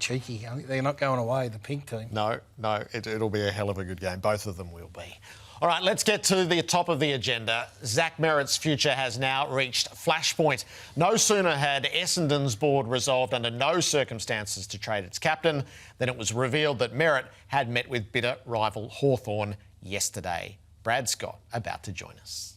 cheeky. I think they're not going away, the pink team. No, it'll be a hell of a good game. Both of them will be. All right, let's get to the top of the agenda. Zack Merritt's future has now reached flashpoint. No sooner had Essendon's board resolved under no circumstances to trade its captain than it was revealed that Merrett had met with bitter rival Hawthorn yesterday. Brad Scott about to join us.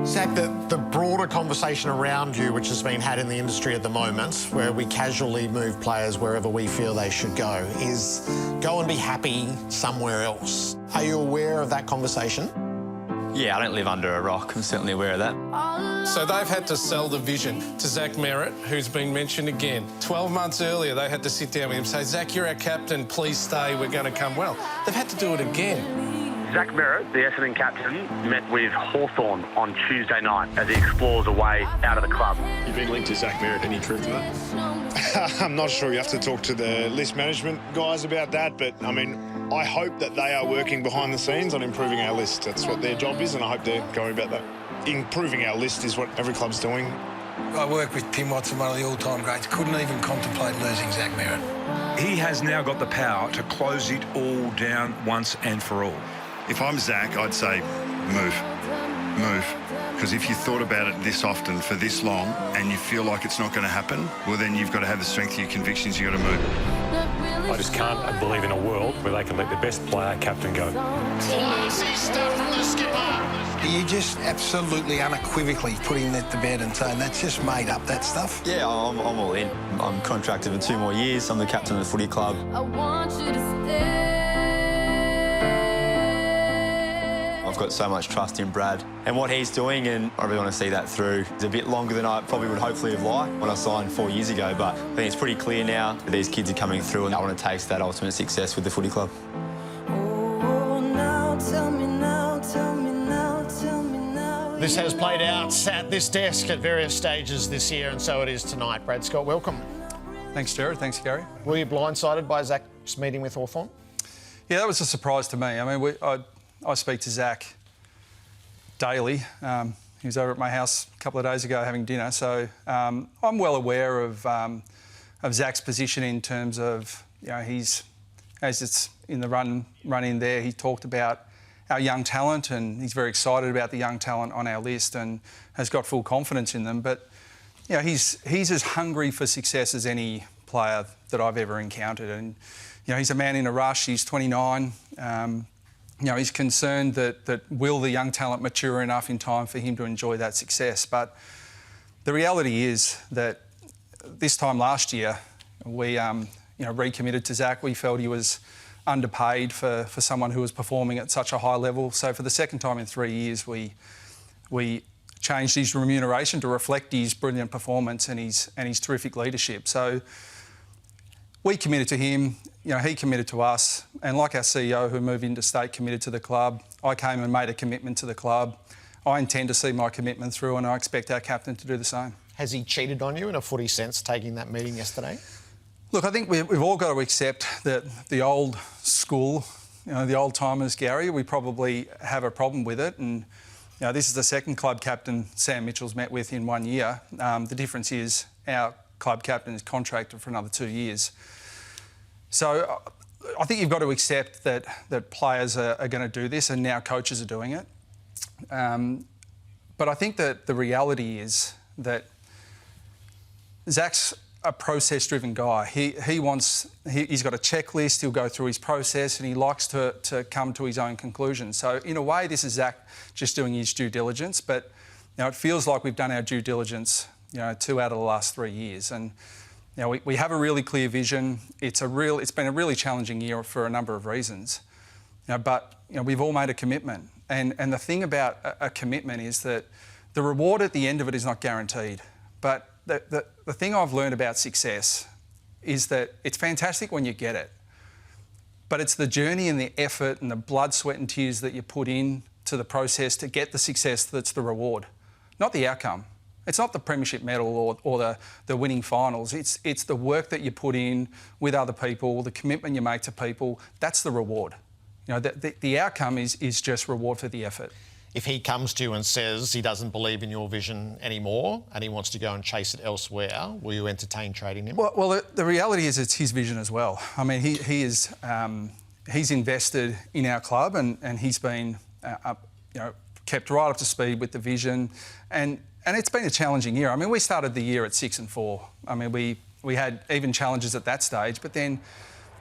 Zack, the broader conversation around you, which has been had in the industry at the moment, where we casually move players wherever we feel they should go, is go and be happy somewhere else. Are you aware of that conversation? Yeah, I don't live under a rock. I'm certainly aware of that. So they've had to sell the vision to Zack Merrett, who's been mentioned again. 12 months earlier, they had to sit down with him and say, Zack, you're our captain, please stay, we're going to come well. They've had to do it again. Zack Merrett, the Essendon captain, met with Hawthorn on Tuesday night as he explores a way out of the club. You've been linked to Zack Merrett. Any truth to that? I'm not sure. You have to talk to the list management guys about that. But, I mean, I hope that they are working behind the scenes on improving our list. That's what their job is, and I hope they're going about that. Improving our list is what every club's doing. I worked with Tim Watson, one of the all-time greats. Couldn't even contemplate losing Zack Merrett. He has now got the power to close it all down once and for all. If I'm Zack, I'd say move. Because if you thought about it this often for this long and you feel like it's not going to happen, well, then you've got to have the strength of your convictions. You've got to move. I just can't believe in a world where they can let their best player, captain, go. Classy stuff from the skipper. You just absolutely unequivocally putting that to bed and saying that's just made up, that stuff? Yeah, I'm all in. I'm contracted for 2 more years. I'm the captain of the footy club. I want you to stay. I've got so much trust in Brad and what he's doing, and I really want to see that through. It's a bit longer than I probably would hopefully have liked when I signed 4 years ago, but I think it's pretty clear now that these kids are coming through and I want to taste that ultimate success with the footy club. This has played out at this desk at various stages this year, and so it is tonight. Brad Scott, welcome. Thanks, Jared. Thanks, Gary. Were you blindsided by Zack's meeting with Hawthorn? Yeah, that was a surprise to me. I mean, I speak to Zack daily. He was over at my house a couple of days ago having dinner, so I'm well aware of Zack's position in terms of, you know, he's, as it's in the run in there, he talked about our young talent, and he's very excited about the young talent on our list and has got full confidence in them. But, you know, he's as hungry for success as any player that I've ever encountered. And, you know, he's a man in a rush. He's 29. You know, he's concerned that will the young talent mature enough in time for him to enjoy that success. But the reality is that this time last year, we recommitted to Zack. We felt he was underpaid for someone who was performing at such a high level. So for the second time in 3 years, we changed his remuneration to reflect his brilliant performance and his terrific leadership. So we committed to him, you know, he committed to us, and like our CEO who moved into state committed to the club, I came and made a commitment to the club. I intend to see my commitment through, and I expect our captain to do the same. Has he cheated on you in a footy sense, taking that meeting yesterday? Look, I think we've all got to accept that the old school, you know, the old timers, Gary, we probably have a problem with it. And, you know, this is the second club captain Sam Mitchell's met with in 1 year. The difference is our club captain is contracted for another 2 years. So I think you've got to accept that players are going to do this, and now coaches are doing it. But I think that the reality is that Zack's a process-driven guy. He's got a checklist, he'll go through his process, and he likes to come to his own conclusions. So in a way, this is Zack just doing his due diligence, but, you know, it feels like we've done our due diligence, you know, 2 out of the last 3 years. And, you know, we have a really clear vision. It's been a really challenging year for a number of reasons. You know, but, you know, we've all made a commitment. And the thing about a commitment is that the reward at the end of it is not guaranteed. But the thing I've learned about success is that it's fantastic when you get it, but it's the journey and the effort and the blood, sweat and tears that you put in to the process to get the success that's the reward, not the outcome. It's not the premiership medal or the winning finals. It's the work that you put in with other people, the commitment you make to people. That's the reward. You know, the outcome is just reward for the effort. If he comes to you and says he doesn't believe in your vision anymore and he wants to go and chase it elsewhere, will you entertain trading him? Well, the reality is it's his vision as well. I mean, he's invested in our club and he's been, kept right up to speed with the vision, and it's been a challenging year. I mean, we started the year at 6-4. I mean, we had even challenges at that stage, but then,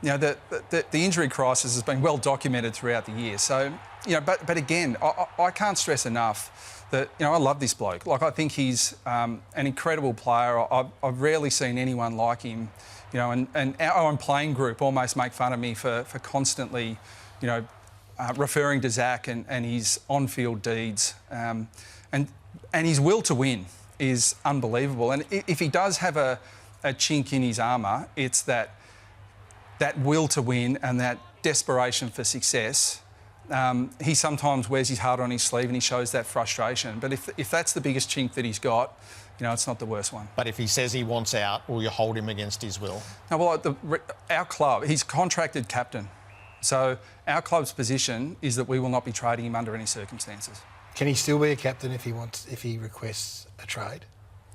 the injury crisis has been well documented throughout the year. So, but again, I can't stress enough that, I love this bloke. Like, I think he's an incredible player. I've rarely seen anyone like him, and our own playing group almost make fun of me for constantly, referring to Zach and his on-field deeds. And his will to win is unbelievable. And if he does have a chink in his armour, it's that will to win and that desperation for success. He sometimes wears his heart on his sleeve and he shows that frustration. But if that's the biggest chink that he's got, it's not the worst one. But if he says he wants out, will you hold him against his will? No, well, our club, he's contracted captain. So our club's position is that we will not be trading him under any circumstances. Can he still be a captain if he requests a trade?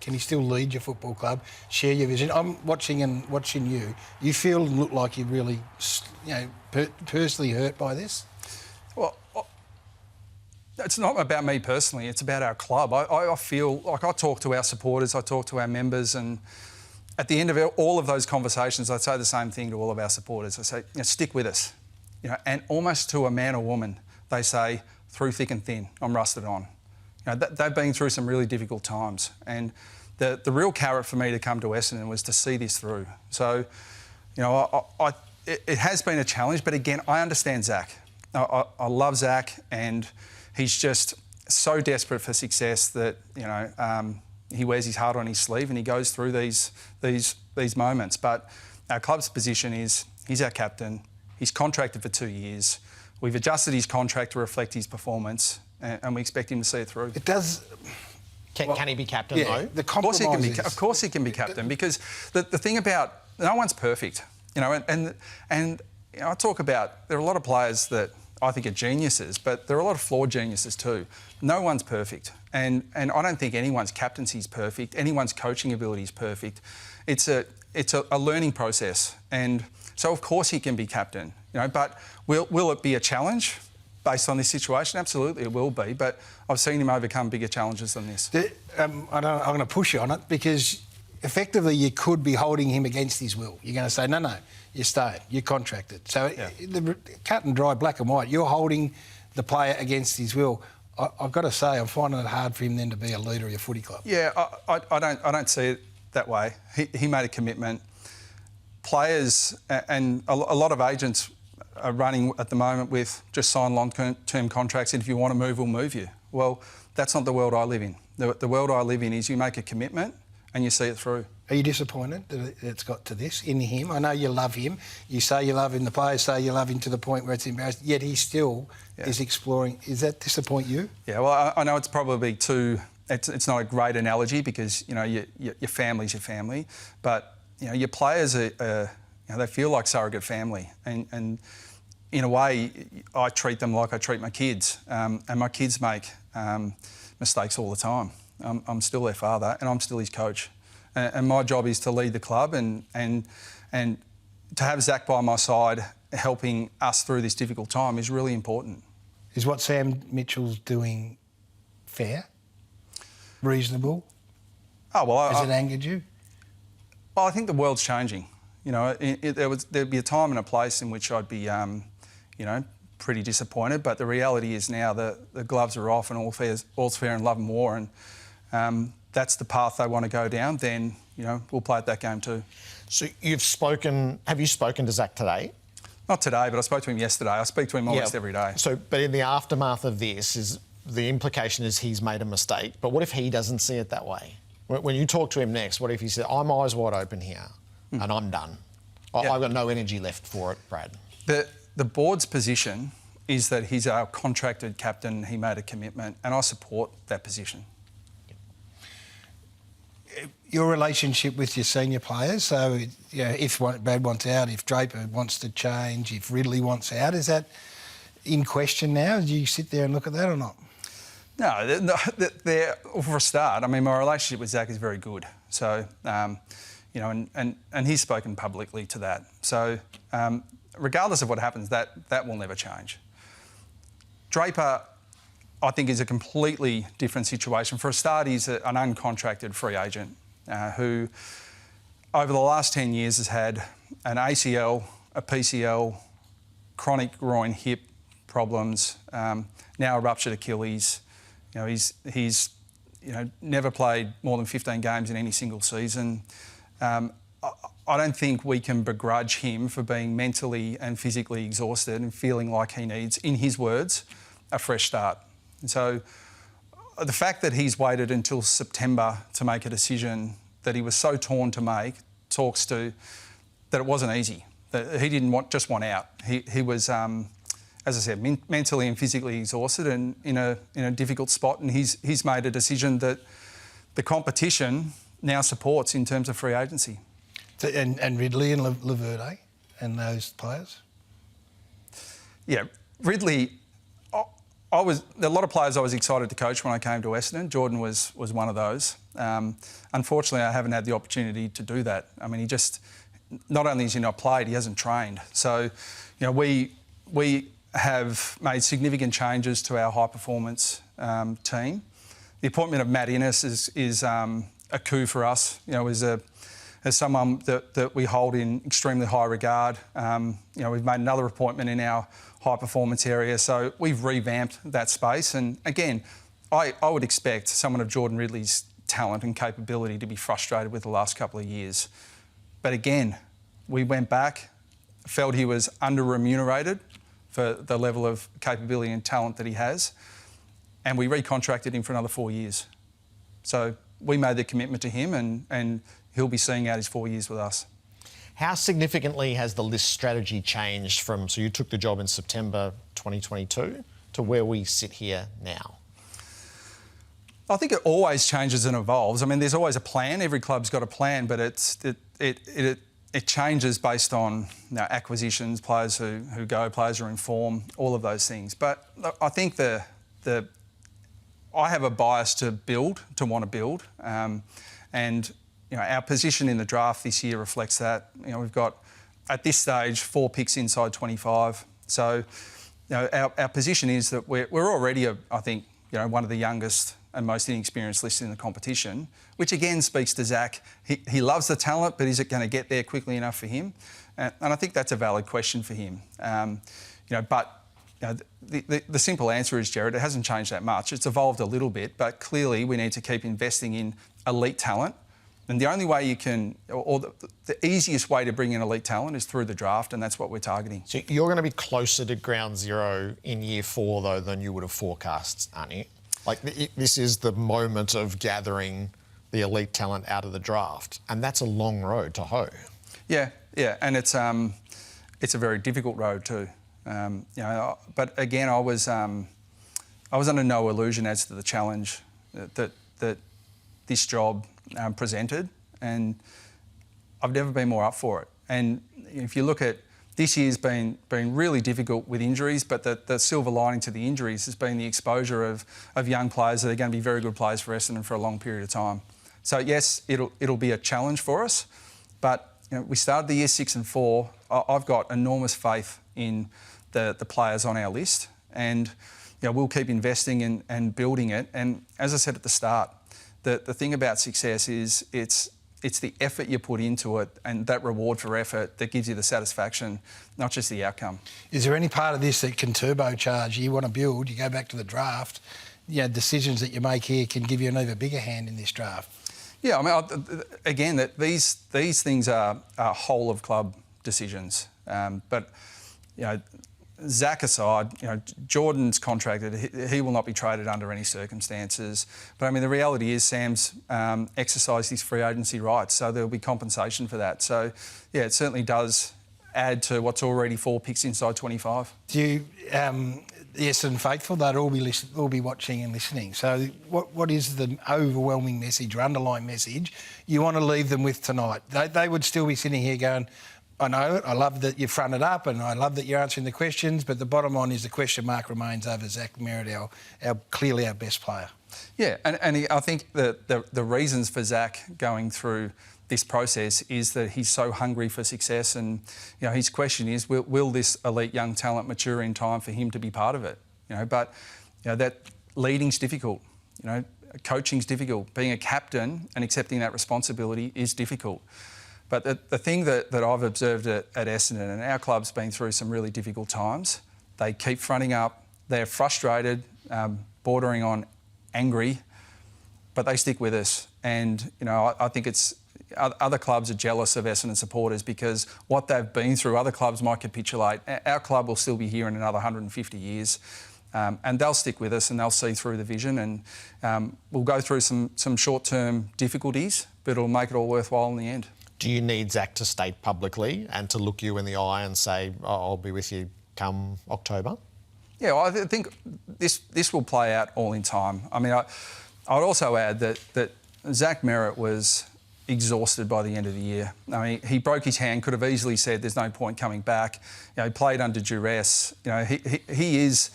Can he still lead your football club, share your vision? I'm watching you. You feel and look like you're really, personally hurt by this? Well, it's not about me personally. It's about our club. I feel like I talk to our supporters, I talk to our members, and at the end of all of those conversations, I say the same thing to all of our supporters. I say, stick with us. And almost to a man or woman, they say, through thick and thin, I'm rusted on. They've been through some really difficult times, and the real carrot for me to come to Essendon was to see this through. So, it has been a challenge, but again, I understand Zach. I love Zach, and he's just so desperate for success that he wears his heart on his sleeve and he goes through these moments. But our club's position is he's our captain. He's contracted for 2 years. We've adjusted his contract to reflect his performance, and we expect him to see it through. It does. Can he be captain though? The compromise of course he can be captain, because the thing about no one's perfect, and I talk about there are a lot of players that I think are geniuses, but there are a lot of flawed geniuses too. No one's perfect, and I don't think anyone's captaincy is perfect. Anyone's coaching ability is perfect. It's a learning process, and so of course he can be captain. But will it be a challenge based on this situation? Absolutely, it will be. But I've seen him overcome bigger challenges than this. I'm going to push you on it, because effectively you could be holding him against his will. You're going to say, no, you're staying, you're contracted. So the cut and dry, black and white, you're holding the player against his will. I've got to say, I'm finding it hard for him then to be a leader of your footy club. Yeah, I don't see it that way. He made a commitment. Players and a lot of agents are running at the moment with just sign long-term contracts, and if you want to move, we'll move you. Well, that's not the world I live in. The world I live in is you make a commitment and you see it through. Are you disappointed that it's got to this in him? I know you love him. You say you love him, the players say you love him to the point where it's embarrassing, yet he still is exploring. Does that disappoint you? Yeah, well, I know it's probably it's not a great analogy, because, your family's your family, but, your players are they feel like surrogate family, and in a way, I treat them like I treat my kids, and my kids make mistakes all the time. I'm still their father, and I'm still his coach, and my job is to lead the club, and to have Zach by my side helping us through this difficult time is really important. Is what Sam Mitchell's doing fair, reasonable? Oh well, has it angered you? Well, I think the world's changing. There'd be a time and a place in which I'd be, pretty disappointed. But the reality is now the gloves are off and all's fair in love and war, and that's the path they want to go down. Then we'll play at that game too. So have you spoken to Zach today? Not today, but I spoke to him yesterday. I speak to him almost every day. So, but in the aftermath of this, is the implication is he's made a mistake. But what if he doesn't see it that way? When you talk to him next, what if he said, I'm eyes wide open here and I'm done? I've got no energy left for it, Brad. The board's position is that he's our contracted captain, he made a commitment, and I support that position. Your relationship with your senior players, so if Brad wants out, if Draper wants to change, if Ridley wants out, is that in question now? Do you sit there and look at that or not? No, for a start, I mean, my relationship with Zach is very good. So, you know, and he's spoken publicly to that. So, regardless of what happens, that will never change. Draper, I think, is a completely different situation. For a start, he's an uncontracted free agent who, over the last 10 years, has had an ACL, a PCL, chronic groin hip problems, now a ruptured Achilles. You know, he's never played more than 15 games in any single season. I don't think we can begrudge him for being mentally and physically exhausted and feeling like he needs, in his words, a fresh start. And so the fact that he's waited until September to make a decision that he was so torn to make talks to that it wasn't easy, that he didn't just want out. He was, as I said, mentally and physically exhausted and in a difficult spot, and he's made a decision that the competition now supports in terms of free agency. So, and Ridley and Laverde and those players? Yeah, Ridley, a lot of players I was excited to coach when I came to Essendon. Jordan was one of those. Unfortunately, I haven't had the opportunity to do that. I mean, not only has he not played, he hasn't trained. So, you know, we have made significant changes to our high-performance team. The appointment of Matt Innes is a coup for us, you know, as someone that we hold in extremely high regard. You know, we've made another appointment in our high-performance area, so we've revamped that space. And again, I would expect someone of Jordan Ridley's talent and capability to be frustrated with the last couple of years. But again, we went back, felt he was under-remunerated for the level of capability and talent that he has, and we recontracted him for another 4 years. So we made the commitment to him, and he'll be seeing out his 4 years with us. How significantly has the list strategy changed from, so you took the job in September 2022 to where we sit here now? I think it always changes and evolves. I mean, there's always a plan. Every club's got a plan, but it changes based on, you know, acquisitions, players who go, players who are in form, all of those things. But I think I have a bias to want to build, and you know, our position in the draft this year reflects that. You know, we've got, at this stage, 4 picks inside 25. So, you know, our position is that we're already, I think, you know, one of the youngest and most inexperienced lists in the competition, which again speaks to Zach. He loves the talent, but is it going to get there quickly enough for him? And I think that's a valid question for him. You know, but you know, the simple answer is, Jared, it hasn't changed that much. It's evolved a little bit, but clearly we need to keep investing in elite talent. And the only way you can, or the easiest way to bring in elite talent is through the draft, and that's what we're targeting. So you're going to be closer to ground zero in year 4, though, than you would have forecast, aren't you? Like, this is the moment of gathering the elite talent out of the draft, and that's a long road to hoe. Yeah, and it's a very difficult road too. You know, but again, I was under no illusion as to the challenge that this job presented, and I've never been more up for it. And if you look at this year's been really difficult with injuries, but the silver lining to the injuries has been the exposure of young players that are going to be very good players for Essendon for a long period of time. So yes, it'll be a challenge for us, but you know, we started the year 6 and 4. I've got enormous faith in the players on our list, and you know, we'll keep investing and building it. And as I said at the start, the thing about success is it's the effort you put into it and that reward for effort that gives you the satisfaction, not just the outcome. Is there any part of this that can turbocharge? You want to build, you go back to the draft, you know, decisions that you make here can give you an even bigger hand in this draft. Yeah, I mean, again, that these things are whole of club decisions. But, you know, Zach aside, you know, Jordan's contracted. He will not be traded under any circumstances. But I mean, the reality is Sam's exercised his free agency rights, so there'll be compensation for that. So, yeah, it certainly does add to what's already 4 picks inside 25. Do you, the Essendon faithful, they'll all be watching and listening. So, what is the overwhelming message or underlying message you want to leave them with tonight? They would still be sitting here going, I know, I love that you fronted up and I love that you're answering the questions, but the bottom line is the question mark remains over Zack Merrett, clearly our best player. Yeah, and I think that the reasons for Zack going through this process is that he's so hungry for success, and his question is, will this elite young talent mature in time for him to be part of it? But that leading's difficult. Coaching's difficult. Being a captain and accepting that responsibility is difficult. But the thing that I've observed at Essendon, and our club's been through some really difficult times, they keep fronting up. They're frustrated, bordering on angry, but they stick with us. And I think it's other clubs are jealous of Essendon supporters because what they've been through, other clubs might capitulate. Our club will still be here in another 150 years. And they'll stick with us and they'll see through the vision, and we'll go through some short-term difficulties, but it'll make it all worthwhile in the end. Do you need Zack to state publicly and to look you in the eye and say, I'll be with you come October? Yeah, well, I think this will play out all in time. I mean, I'd also add that Zack Merrett was exhausted by the end of the year. I mean, he broke his hand, could have easily said there's no point coming back. He played under duress. He is,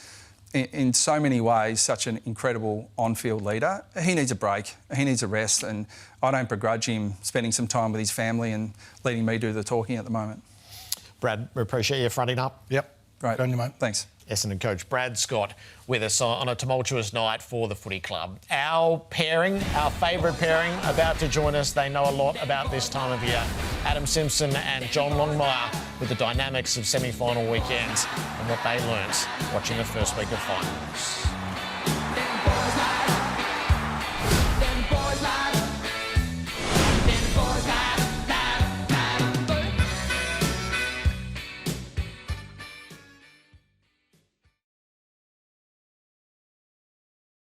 in so many ways, such an incredible on-field leader. He needs a break. He needs a rest, and I don't begrudge him spending some time with his family and letting me do the talking at the moment. Brad, we appreciate you fronting up. Yep. Great. Good on you, mate. Thanks. Essendon coach Brad Scott with us on a tumultuous night for the footy club. Our pairing, our favourite pairing, about to join us. They know a lot about this time of year. Adam Simpson and John Longmire with the dynamics of semi-final weekends and what they learnt watching the first week of finals.